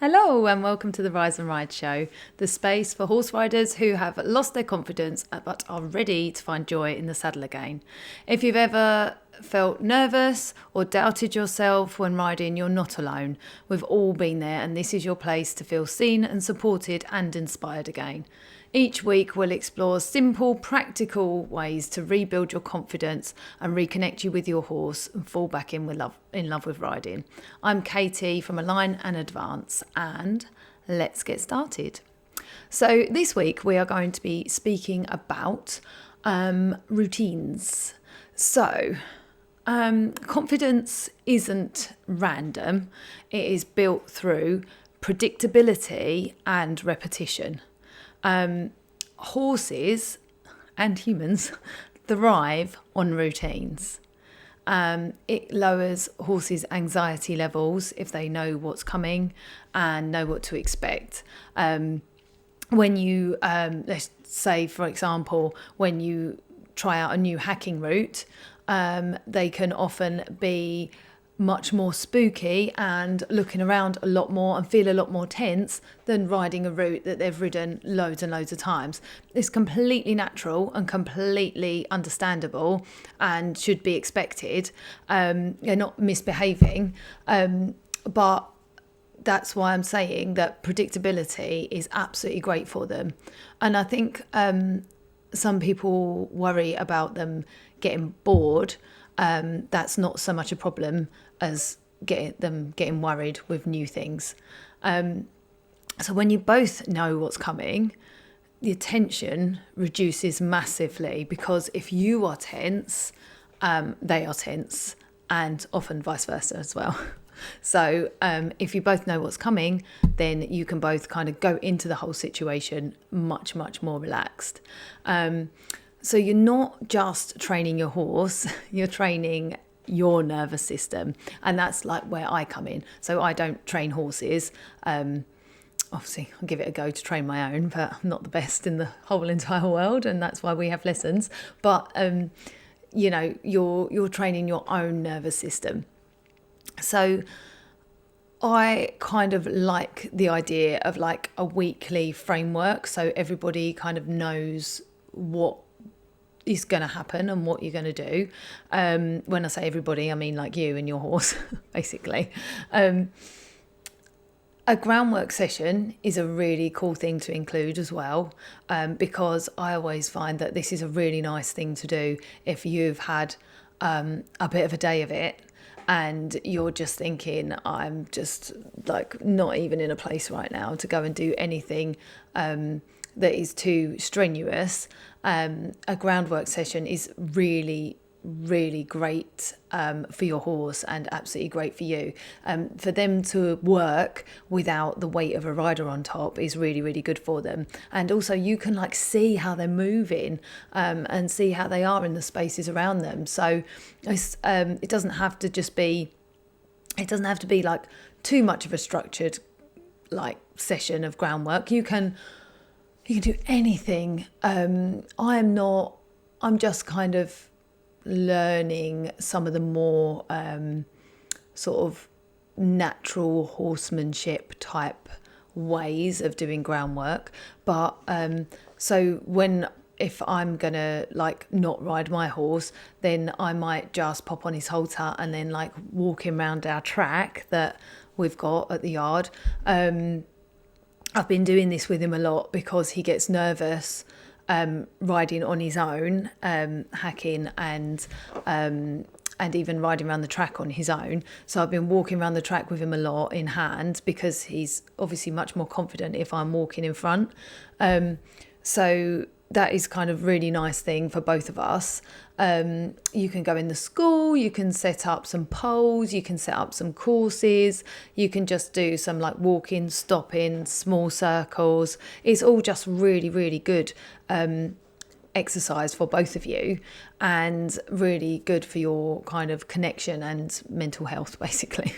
Hello and welcome to the Rise and Ride Show, the space for horse riders who have lost their confidence but are ready to find joy in the saddle again. If you've ever felt nervous or doubted yourself when riding, you're not alone. We've all been there, and this is your place to feel seen and supported and inspired again. Each week we'll explore simple, practical ways to rebuild your confidence and reconnect you with your horse and fall back in love with riding. I'm Katie from Align and Advance, and let's get started. So this week we are going to be speaking about routines. So confidence isn't random. It is built through predictability and repetition. Horses and humans thrive on routines. It lowers horses' anxiety levels if they know what's coming and know what to expect. When you, let's say, for example, when you try out a new hacking route, they can often be much more spooky and looking around a lot more and feel a lot more tense than riding a route that they've ridden loads and loads of times. It's completely natural and completely understandable and should be expected. They're not misbehaving, but that's why I'm saying that predictability is absolutely great for them. And I think some people worry about them getting bored. That's not so much a problem as getting worried with new things. So when you both know what's coming, the tension reduces massively, because if you are tense, they are tense, and often vice versa as well. So if you both know what's coming, then you can both kind of go into the whole situation much, much more relaxed. So you're not just training your horse, you're training your nervous system. And that's like where I come in. So I don't train horses. Obviously, I'll give it a go to train my own, but I'm not the best in the whole entire world. And that's why we have lessons. But, you're training your own nervous system. So I kind of like the idea of like a weekly framework. So everybody kind of knows what is going to happen and what you're going to do. When I say everybody, I mean like you and your horse, basically. A groundwork session is a really cool thing to include as well, because I always find that this is a really nice thing to do if you've had a bit of a day of it and you're just thinking, I'm just like not even in a place right now to go and do anything that is too strenuous. A groundwork session is really, really great for your horse and absolutely great for you. For them to work without the weight of a rider on top is really, really good for them. And also you can like see how they're moving and see how they are in the spaces around them. So it doesn't have to be like too much of a structured like session of groundwork. You can do anything. I'm just kind of learning some of the more sort of natural horsemanship type ways of doing groundwork. But if I'm gonna like not ride my horse, then I might just pop on his halter and then like walk him around our track that we've got at the yard. I've been doing this with him a lot because he gets nervous riding on his own, hacking and even riding around the track on his own. So I've been walking around the track with him a lot in hand, because he's obviously much more confident if I'm walking in front. So that is kind of really nice thing for both of us. You can go in the school, you can set up some poles, you can set up some courses, you can just do some like walking, stopping, small circles. It's all just really, really good exercise for both of you, and really good for your kind of connection and mental health, basically.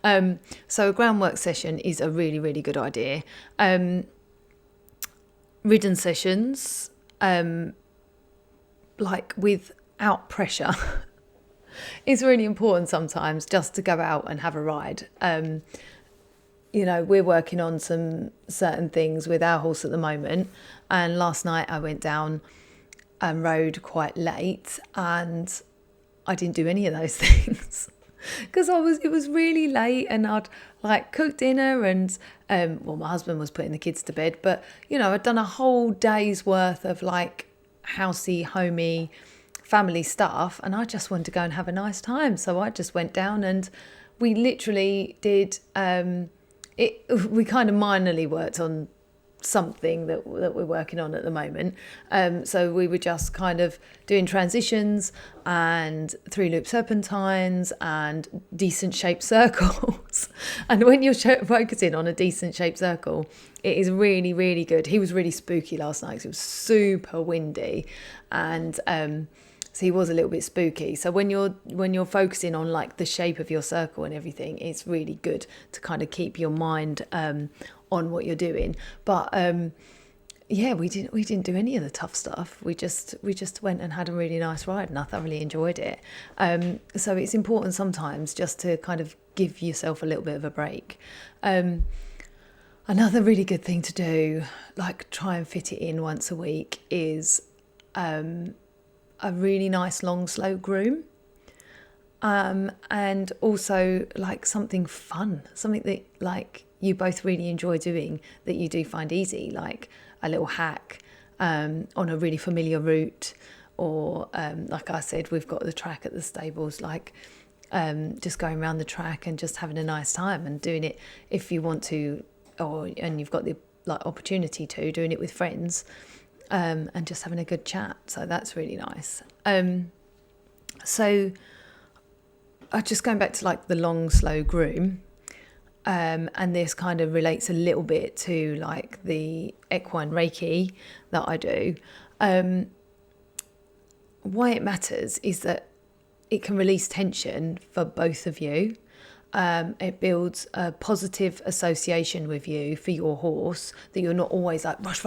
So a groundwork session is a really, really good idea. Ridden sessions, like without pressure, it's really important sometimes just to go out and have a ride. we're working on some certain things with our horse at the moment. And last night I went down and rode quite late, and I didn't do any of those things because it was really late, and I'd like cooked dinner, and my husband was putting the kids to bed, but I'd done a whole day's worth of like housey, homey, family stuff, and I just wanted to go and have a nice time. So I just went down, and we literally did we kind of minorly worked on something that we're working on at the moment. So we were just kind of doing transitions and 3-loop serpentines and decent shaped circles. And when you're focusing on a decent shaped circle, it is really, really good. He was really spooky last night because it was super windy, and so he was a little bit spooky. So when you're focusing on like the shape of your circle and everything, it's really good to kind of keep your mind on what you're doing. But we didn't do any of the tough stuff. We just went and had a really nice ride, and I thoroughly enjoyed it. So it's important sometimes just to kind of give yourself a little bit of a break. Another really good thing to do, like try and fit it in once a week, is a really nice long slow groom. And also like something fun, something that like you both really enjoy doing, that you do find easy, like a little hack on a really familiar route, or like I said, we've got the track at the stables, like just going around the track and just having a nice time, and doing it if you want to, and you've got the like opportunity to, doing it with friends, and just having a good chat. So that's really nice. So just going back to like the long slow groom, and this kind of relates a little bit to like the equine Reiki that I do. Why it matters is that it can release tension for both of you. It builds a positive association with you for your horse, that you're not always like rush,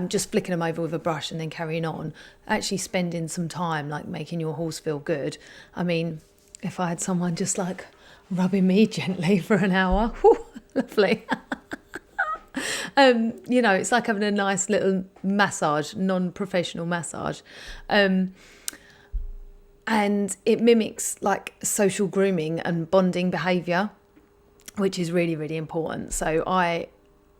just flicking them over with a brush and then carrying on. Actually spending some time like making your horse feel good. I mean, if I had someone just like rubbing me gently for an hour, whew, lovely. It's like having a nice little massage, non-professional massage. And it mimics like social grooming and bonding behaviour, which is really, really important. So I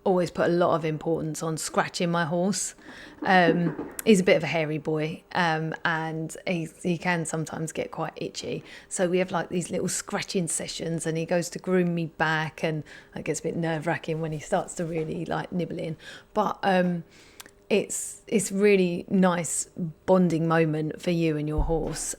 always put a lot of importance on scratching my horse. He's a bit of a hairy boy, and he can sometimes get quite itchy. So we have like these little scratching sessions, and he goes to groom me back, and it gets a bit nerve-wracking when he starts to really like nibbling. But it's really nice bonding moment for you and your horse.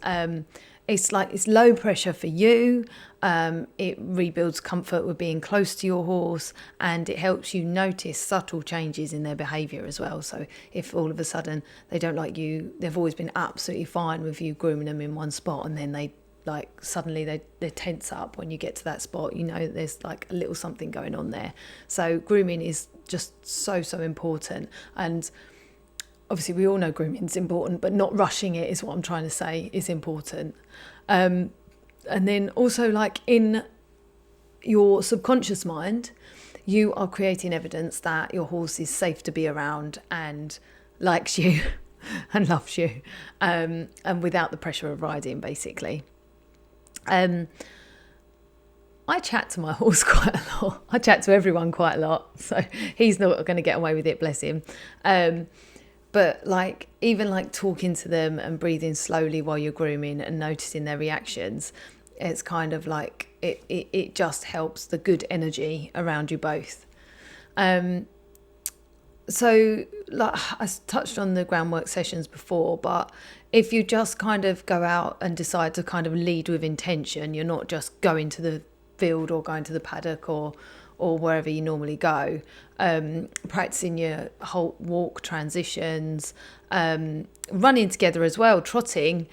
It's low pressure for you. It rebuilds comfort with being close to your horse, and it helps you notice subtle changes in their behaviour as well. So if all of a sudden they don't like you, they've always been absolutely fine with you grooming them in one spot, and then they like suddenly they tense up when you get to that spot, there's like a little something going on there. So grooming is just so important, and obviously we all know grooming is important, but not rushing it is what I'm trying to say is important. And then also like in your subconscious mind, you are creating evidence that your horse is safe to be around and likes you and loves you, and without the pressure of riding, basically. I chat to my horse quite a lot. I chat to everyone quite a lot, so he's not going to get away with it, bless him. But like even like talking to them and breathing slowly while you're grooming and noticing their reactions, it's kind of like it just helps the good energy around you both. So like I touched on the groundwork sessions before, but if you just kind of go out and decide to kind of lead with intention, you're not just going to the field or going to the paddock or wherever you normally go, practicing your whole walk transitions, running together as well, trotting,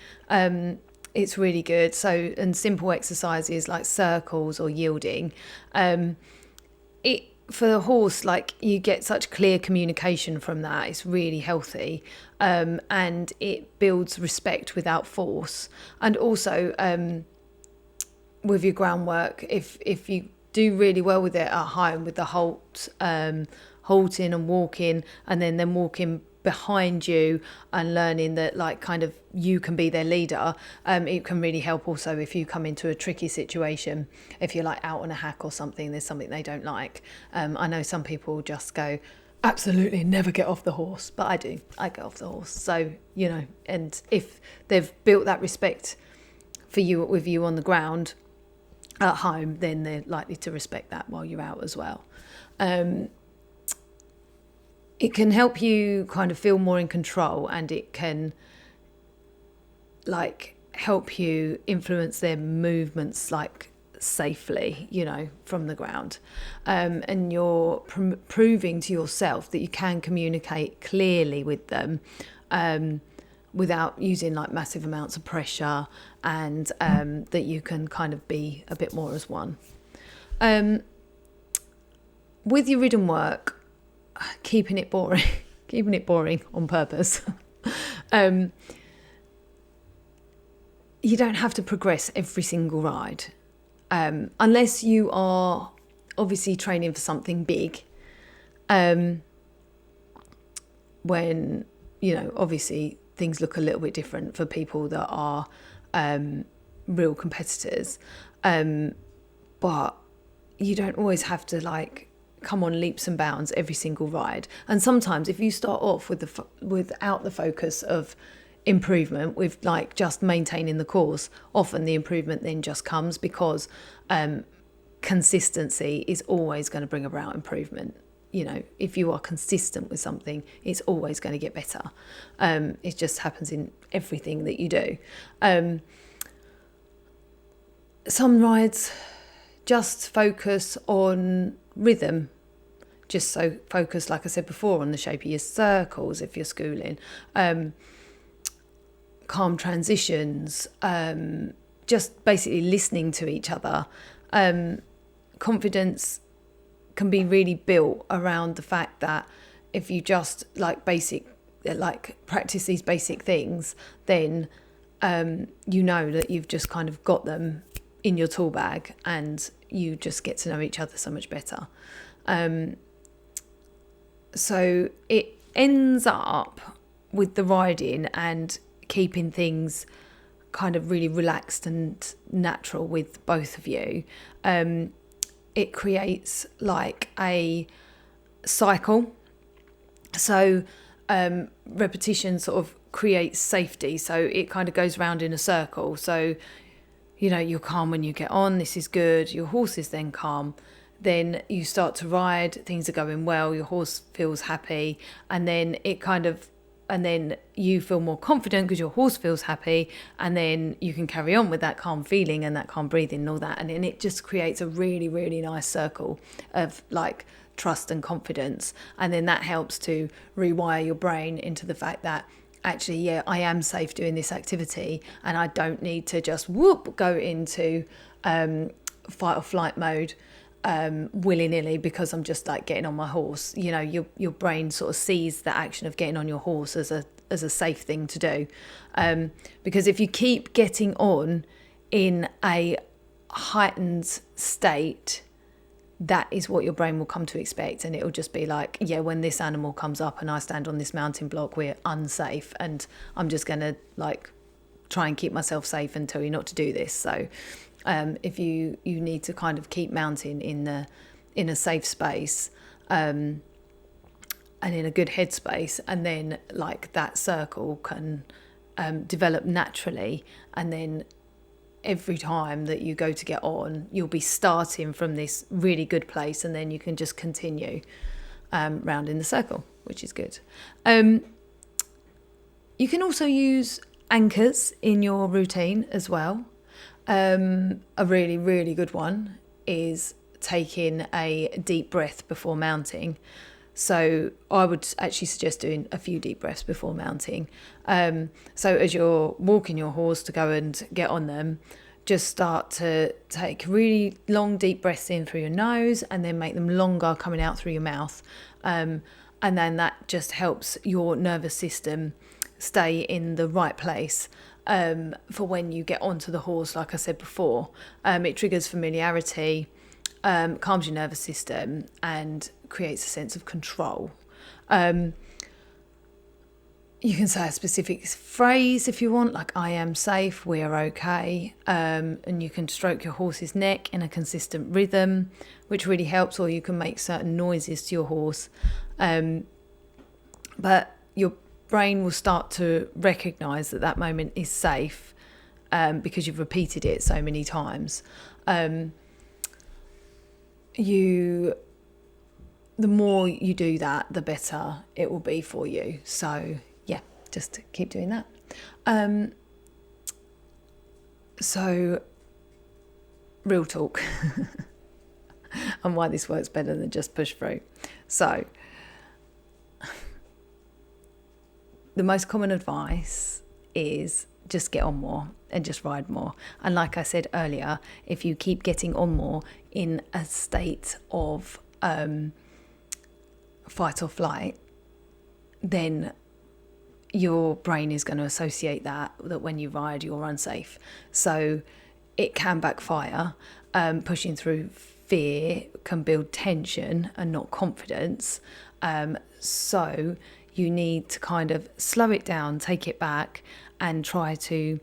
it's really good. So, and simple exercises like circles or yielding, for the horse, like you get such clear communication from that. It's really healthy, and it builds respect without force. And also with your groundwork, if you do really well with it at home with the halting and walking, and then them walking behind you and learning that like kind of you can be their leader. It can really help also if you come into a tricky situation, if you're like out on a hack or something, there's something they don't like. I know some people just go, absolutely never get off the horse, but I get off the horse. So, you know, and if they've built that respect for you with you on the ground at home, then they're likely to respect that while you're out as well. It can help you kind of feel more in control, and it can like help you influence their movements like safely, you know, from the ground. And you're proving to yourself that you can communicate clearly with them without using like massive amounts of pressure, and that you can kind of be a bit more as one. With your ridden work, keeping it boring on purpose. You don't have to progress every single ride, unless you are obviously training for something big. When, you know, obviously things look a little bit different for people that are real competitors, but you don't always have to like come on leaps and bounds every single ride. And sometimes if you start off with without the focus of improvement, with like just maintaining the course, often the improvement then just comes because consistency is always going to bring about improvement. You know, if you are consistent with something, it's always going to get better. It just happens in everything that you do. Some rides just focus on rhythm, just so focus, like I said before, on the shape of your circles if you're schooling, calm transitions, just basically listening to each other. Confidence can be really built around the fact that if you just practice these basic things, then you know that you've just kind of got them in your tool bag, and you just get to know each other so much better. So it ends up with the riding and keeping things kind of really relaxed and natural with both of you. It creates like a cycle. So repetition sort of creates safety. So it kind of goes round in a circle. So, you know, you're calm when you get on, this is good. Your horse is then calm. Then you start to ride, things are going well, your horse feels happy, and then you feel more confident because your horse feels happy, and then you can carry on with that calm feeling and that calm breathing and all that, and then it just creates a really, really nice circle of like trust and confidence. And then that helps to rewire your brain into the fact that actually, yeah, I am safe doing this activity, and I don't need to just go into fight or flight mode willy-nilly because I'm just like getting on my horse. You know, your brain sort of sees the action of getting on your horse as a safe thing to do, because if you keep getting on in a heightened state, that is what your brain will come to expect, and it'll just be like, yeah, when this animal comes up and I stand on this mounting block, we're unsafe, and I'm just gonna like try and keep myself safe and tell you not to do this. So if you need to kind of keep mounting in a safe space, and in a good headspace, and then like that circle can develop naturally, and then every time that you go to get on, you'll be starting from this really good place, and then you can just continue round in the circle, which is good. You can also use anchors in your routine as well. A really, really good one is taking a deep breath before mounting. So I would actually suggest doing a few deep breaths before mounting. So as you're walking your horse to go and get on them, just start to take really long deep breaths in through your nose, and then make them longer coming out through your mouth. And then that just helps your nervous system stay in the right place for when you get onto the horse. Like I said before, it triggers familiarity. calms your nervous system and creates a sense of control. You can say a specific phrase if you want, like "I am safe, we are okay," and you can stroke your horse's neck in a consistent rhythm, which really helps, or you can make certain noises to your horse. But your brain will start to recognise that that moment is safe because you've repeated it so many times. The more you do that, the better it will be for you. So yeah, just keep doing that. So real talk and why this works better than just push through. So the most common advice is just get on more and just ride more. And like I said earlier, if you keep getting on more in a state of fight or flight, then your brain is going to associate that when you ride, you're unsafe. So it can backfire. Pushing through fear can build tension and not confidence. So you need to kind of slow it down, take it back, and try to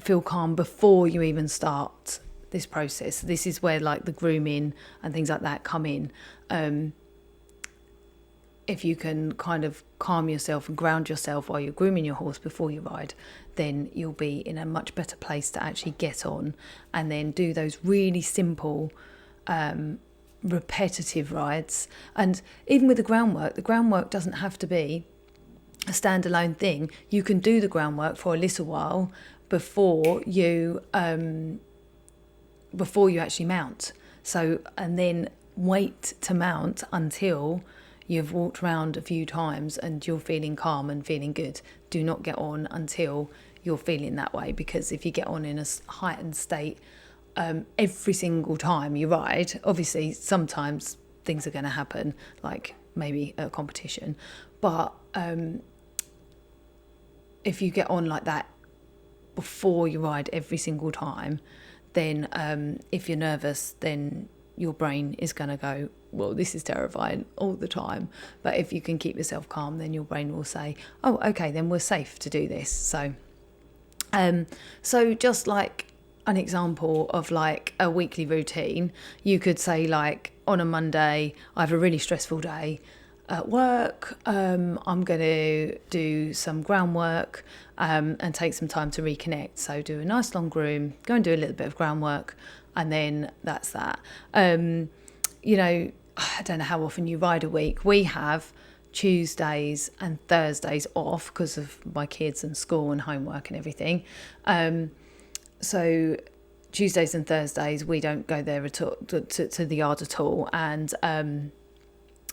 feel calm before you even start this process. This is where like the grooming and things like that come in. If you can kind of calm yourself and ground yourself while you're grooming your horse before you ride, then you'll be in a much better place to actually get on and then do those really simple repetitive rides. And even with the groundwork doesn't have to be a standalone thing. You can do the groundwork for a little while before you actually mount. So, and then wait to mount until you've walked around a few times and you're feeling calm and feeling good. Do not get on until you're feeling that way, because if you get on in a heightened state every single time you ride, obviously sometimes things are going to happen, like maybe a competition, but if you get on like that before you ride every single time, then if you're nervous, then your brain is going to go, well, this is terrifying all the time. But if you can keep yourself calm, then your brain will say, oh, okay, then we're safe to do this. So just like an example of like a weekly routine, you could say like on a Monday, I have a really stressful day at work. I'm going to do some groundwork and take some time to reconnect. So do a nice long groom, go and do a little bit of groundwork, and then that's that. I don't know how often you ride a week. We have Tuesdays and Thursdays off because of my kids and school and homework and everything. So Tuesdays and Thursdays we don't go there at all, to the yard at all, and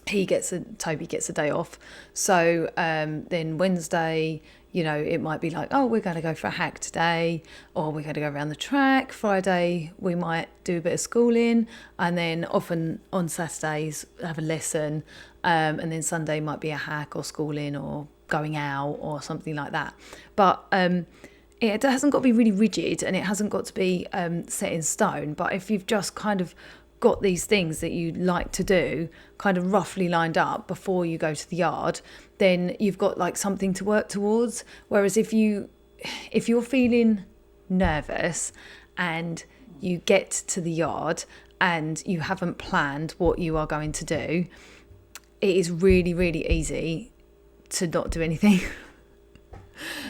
Toby gets a day off. So then Wednesday, it might be like, oh, we're going to go for a hack today, or we're going to go around the track. Friday we might do a bit of schooling, and then often on Saturdays have a lesson, and then Sunday might be a hack or schooling or going out or something like that. But it hasn't got to be really rigid, and it hasn't got to be set in stone. But if you've just kind of got these things that you like to do kind of roughly lined up before you go to the yard, then you've got like something to work towards. Whereas if you're feeling nervous and you get to the yard and you haven't planned what you are going to do, it is really, really easy to not do anything.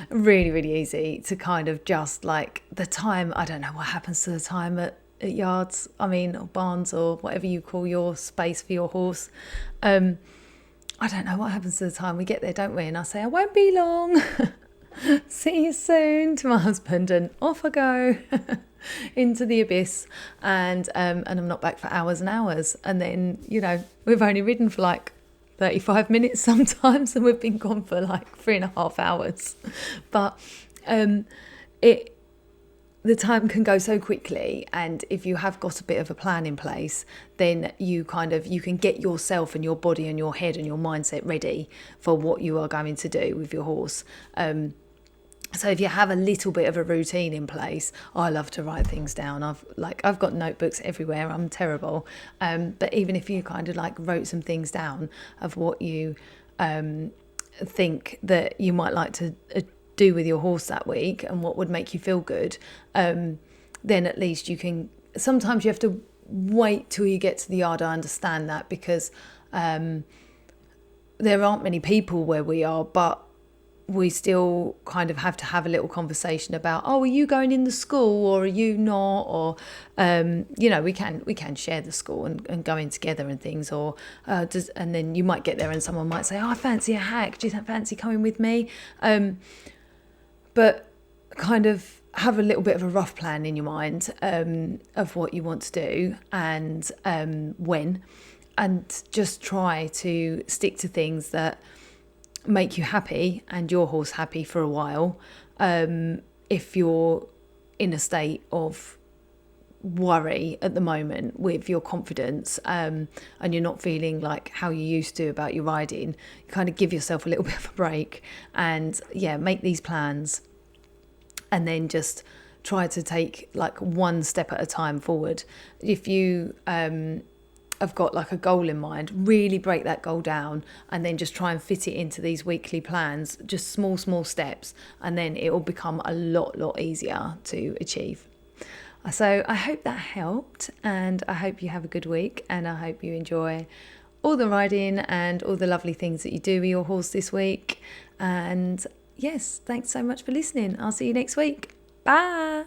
Really, really easy to kind of just like the time, I don't know what happens to the time at yards, or barns, or whatever you call your space for your horse. I don't know what happens to the time we get there, don't we? And I say, I won't be long. See you soon to my husband, and off I go into the abyss, and I'm not back for hours and hours. And then, we've only ridden for like 35 minutes sometimes, and we've been gone for like 3.5 hours. But the time can go so quickly, and if you have got a bit of a plan in place, then you can get yourself and your body and your head and your mindset ready for what you are going to do with your horse. So if you have a little bit of a routine in place, I love to write things down. I've got notebooks everywhere. I'm terrible, but even if you kind of like wrote some things down of what you think that you might like to do with your horse that week and what would make you feel good, then at least you can. Sometimes you have to wait till you get to the yard. I understand that, because there aren't many people where we are, but we still kind of have to have a little conversation about, oh, are you going in the school or are you not? Or, we can share the school and go in together and things. Or and then you might get there and someone might say, oh, I fancy a hack. Do you fancy coming with me? But kind of have a little bit of a rough plan in your mind of what you want to do and when. And just try to stick to things that make you happy and your horse happy for a while. If you're in a state of worry at the moment with your confidence, and you're not feeling like how you used to about your riding, you kind of give yourself a little bit of a break and make these plans, and then just try to take like one step at a time forward. If you have got like a goal in mind, really break that goal down and then just try and fit it into these weekly plans, just small steps, and then it will become a lot easier to achieve. So I hope that helped, and I hope you have a good week, and I hope you enjoy all the riding and all the lovely things that you do with your horse this week. And yes, thanks so much for listening. I'll see you next week. Bye.